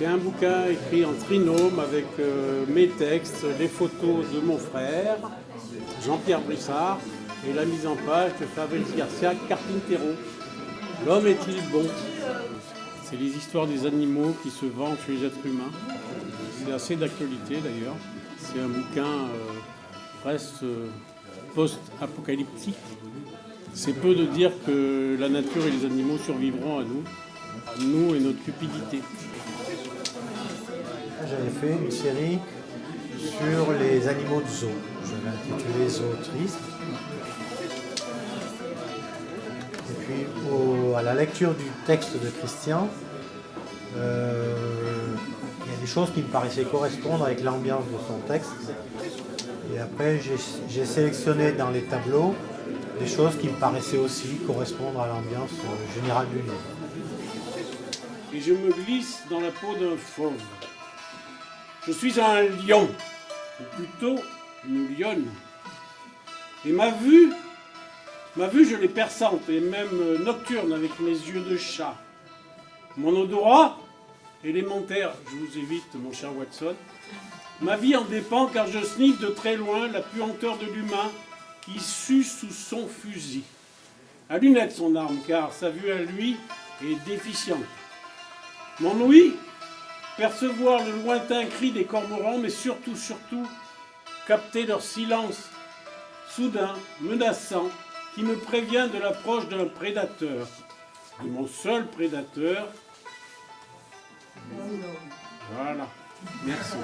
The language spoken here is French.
C'est un bouquin écrit en trinôme avec mes textes, les photos de mon frère, Jean-Pierre Brissard, et la mise en page de Fabrice Garcia Carpintero. L'homme est-il bon? C'est les histoires des animaux qui se vendent chez les êtres humains. C'est assez d'actualité d'ailleurs. C'est un bouquin presque post-apocalyptique. C'est peu de dire que la nature et les animaux survivront à nous et notre cupidité. J'avais fait une série sur les animaux de zoo. J'avais intitulé Zoo Triste. Et puis à la lecture du texte de Christian, il y a des choses qui me paraissaient correspondre avec l'ambiance de son texte. Et après, j'ai sélectionné dans les tableaux des choses qui me paraissaient aussi correspondre à l'ambiance générale du livre. Et je me glisse dans la peau d'un fauve. Je suis un lion, ou plutôt une lionne. Et ma vue, je l'ai perçante et même nocturne avec mes yeux de chat. Mon odorat, élémentaire, je vous évite mon cher Watson, ma vie en dépend car je sniffe de très loin la puanteur de l'humain qui sue sous son fusil. À lunettes son arme car sa vue à lui est déficiente. Mon ouïe, percevoir le lointain cri des cormorans, mais surtout, capter leur silence soudain, menaçant, qui me prévient de l'approche d'un prédateur. Et mon seul prédateur. Voilà. Merci.